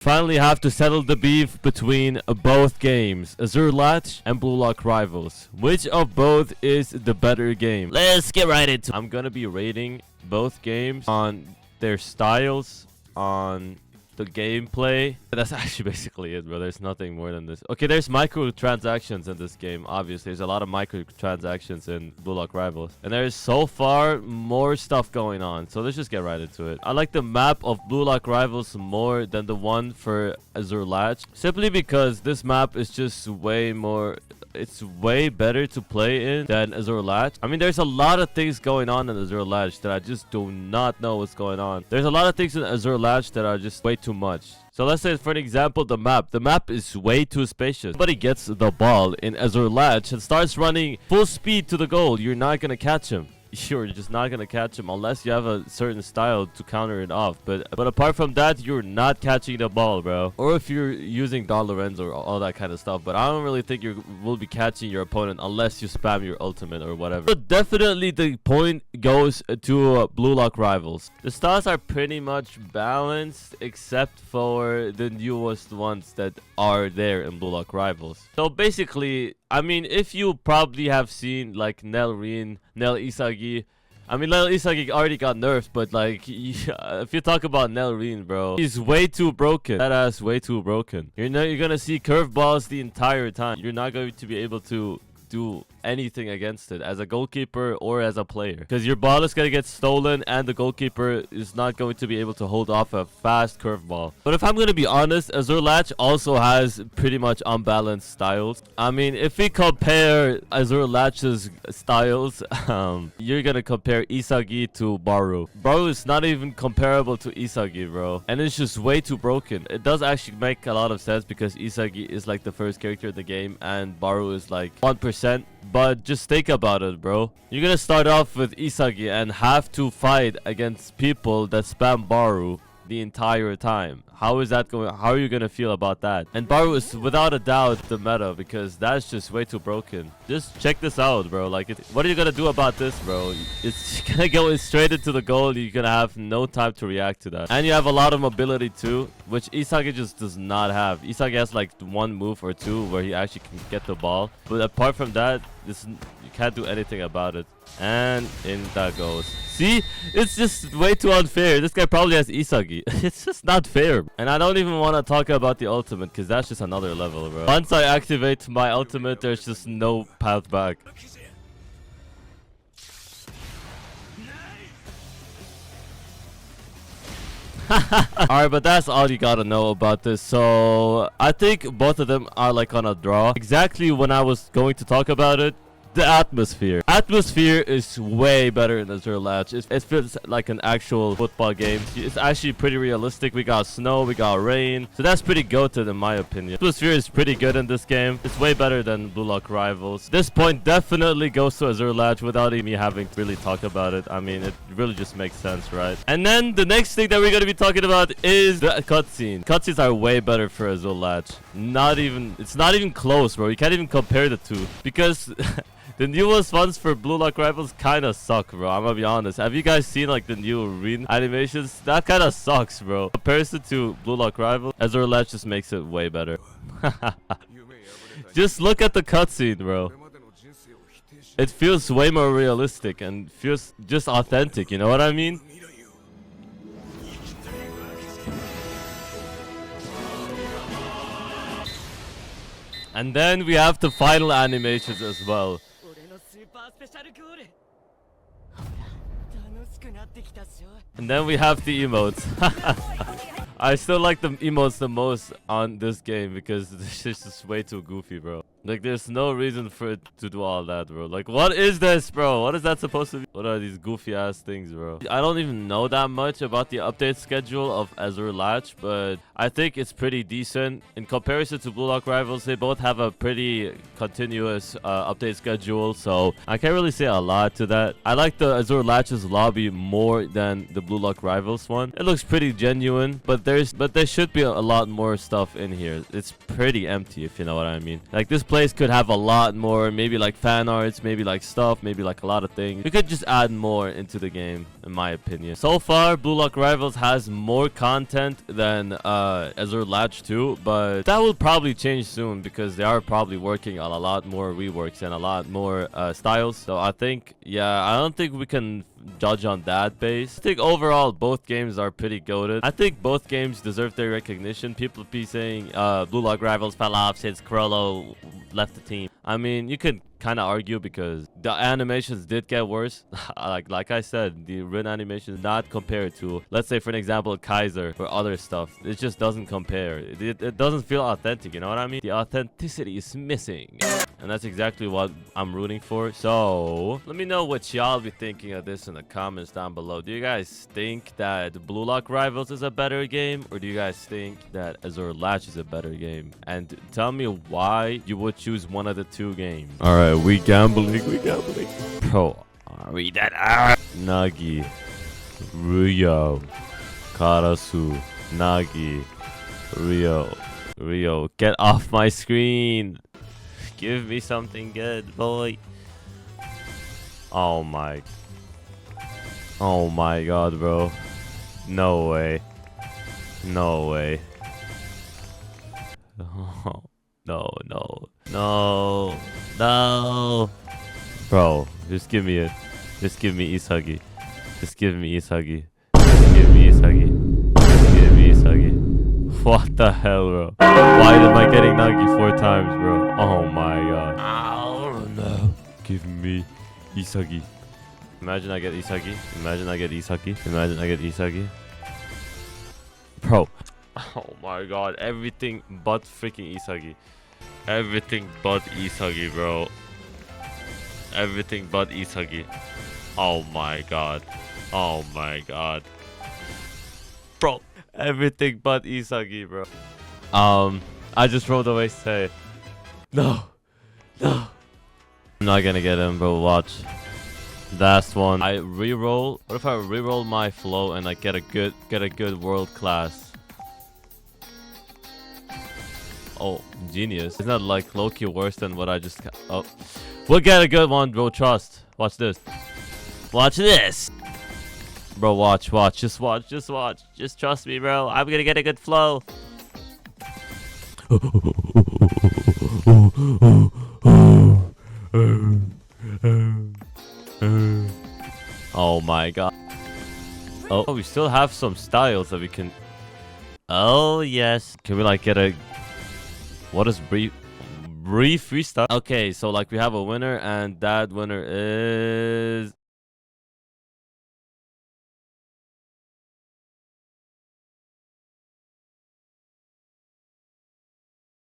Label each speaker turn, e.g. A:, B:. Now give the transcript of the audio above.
A: Finally have to settle the beef between both games, Azure Latch and Blue Lock Rivals. Which of both is the better game? Let's get right into it. I'm gonna be rating both games on their styles, on the gameplay. That's actually basically it, bro. There's nothing more than this. Okay, there's microtransactions in this game. Obviously, there's a lot of microtransactions in Blue Lock Rivals, and there's so far more stuff going on. So let's just get right into it. I like the map of Blue Lock Rivals more than the one for Azure Latch, simply because this map is just way more. It's way better to play in than Azure Latch. I mean, there's a lot of things going on in Azure Latch that I just do not know what's going on. There's a lot of things in Azure Latch that are just way too much. So let's say, for an example, the map. The map is way too spacious. Somebody gets the ball in Azure Latch and starts running full speed to the goal. You're not going to catch him. You're just not gonna catch him unless you have a certain style to counter it off. But apart from that, you're not catching the ball, bro. Or if you're using Don Lorenzo or all that kind of stuff. But I don't really think you will be catching your opponent unless you spam your ultimate or whatever. But definitely the point goes to Blue Lock Rivals. The styles are pretty much balanced except for the newest ones that are there in Blue Lock Rivals. So basically, I mean, if you probably have seen like Nell Isagi. I mean, Nell Isagi already got nerfed, but like, if you talk about Nell, bro, he's way too broken. That ass way too broken. You're gonna see curveballs the entire time. You're not going to be able to do anything against it as a goalkeeper or as a player, because your ball is gonna get stolen and the goalkeeper is not going to be able to hold off a fast curveball. But if I'm gonna be honest, Azure Latch also has pretty much unbalanced styles. I mean, if we compare Azure Latch's styles, you're gonna compare Isagi to Baru. Baru is not even comparable to Isagi, bro, and it's just way too broken. It does actually make a lot of sense because Isagi is like the first character in the game and Baru is like 1%. But just think about it, bro. You're gonna start off with Isagi and have to fight against people that spam Baru the entire time. How is that going? How are you gonna feel about that? And Baru is without a doubt the meta, because that's just way too broken. Just check this out, bro. Like, what are you gonna do about this, bro? It's gonna go straight into the goal. You're gonna have no time to react to that, and you have a lot of mobility too, which Isagi just does not have. Isagi has like one move or two where he actually can get the ball, but apart from that, you can't do anything about it. And in that goes. See, it's just way too unfair. This guy probably has Isagi. It's just not fair. And I don't even want to talk about the ultimate, because that's just another level, bro. Once I activate my ultimate, there's just no path back. Alright, but that's all you gotta know about this. So I think both of them are like on a draw. Exactly when I was going to talk about it, the atmosphere. Atmosphere is way better in Azure Latch. It feels like an actual football game. It's actually pretty realistic. We got snow, we got rain. So that's pretty goated in my opinion. Atmosphere is pretty good in this game. It's way better than Blue Lock Rivals. This point definitely goes to Azure Latch without me having to really talk about it. I mean, it really just makes sense, right? And then the next thing that we're going to be talking about is the cutscene. Cutscenes are way better for Azure Latch. It's not even close, bro. You can't even compare the two, because the newest ones for Blue Lock Rivals kind of suck, bro. I'm gonna be honest. Have you guys seen like the new arena animations? That kind of sucks, bro. In comparison to Blue Lock Rivals, Azure Latch just makes it way better. Just look at the cutscene, bro. It feels way more realistic and feels just authentic, you know what I mean? And then we have the final animations as well. And then we have the emotes. I still like the emotes the most on this game because this is just way too goofy, bro. Like, there's no reason for it to do all that, bro. Like, what is this, bro? What is that supposed to be? What are these goofy ass things, bro? I don't even know that much about the update schedule of Azure Latch, but I think it's pretty decent. In comparison to Blue Lock Rivals, they both have a pretty continuous update schedule, so I can't really say a lot to that. I like the Azure Latch's lobby more than the Blue Lock Rivals one. It looks pretty genuine, but there should be a lot more stuff in here. It's pretty empty, if you know what I mean. Like, this place could have a lot more, maybe like fan arts, maybe like stuff, maybe like a lot of things. We could just add more into the game, in my opinion. So far, Blue Lock Rivals has more content than Azure Latch 2, but that will probably change soon because they are probably working on a lot more reworks and a lot more styles. So I think, yeah, I don't think we can judge on that base. I think overall both games are pretty goated. I think both games deserve their recognition. People be saying Blue Lock Rivals fell off since Crollo left the team. I mean, you could kind of argue because the animations did get worse. like I said, the Rin animation not compared to, let's say for an example, Kaiser or other stuff. It just doesn't compare. It doesn't feel authentic, you know what I mean? The authenticity is missing, and that's exactly what I'm rooting for. So let me know what y'all be thinking of this in the comments down below. Do you guys think that Blue Lock Rivals is a better game, or do you guys think that Azure Latch is a better game? And tell me why you would choose one of the two games. All right, we gambling. Bro, are we that? Nagi, Ryo, Karasu, Nagi, Rio, get off my screen. Give me something good, boy. Oh my god, bro. No way. Oh, no. Bro, just give me Isagi. What the hell, bro? Why am I getting Nagi 4 times, bro? Oh my god. Oh no. Give me Isagi. Imagine I get Isagi. Bro. Oh my god. Everything but freaking Isagi. Bro. Everything but Isagi. Oh my god. Bro. Everything but Isagi, bro. I just rolled away say. No. I'm not gonna get him, bro. Watch. Last one. I reroll. What if I reroll my flow and I get a good world class? Oh, genius. Isn't that like low-key worse than what I just got? Oh. We'll get a good one, bro. Trust. Watch this. Bro, watch. Just watch. Just trust me, bro. I'm gonna get a good flow. Oh my god. Oh, we still have some styles that we can... Oh, yes. Can we like get a... What is brief freestyle? Okay, so like we have a winner, and that winner is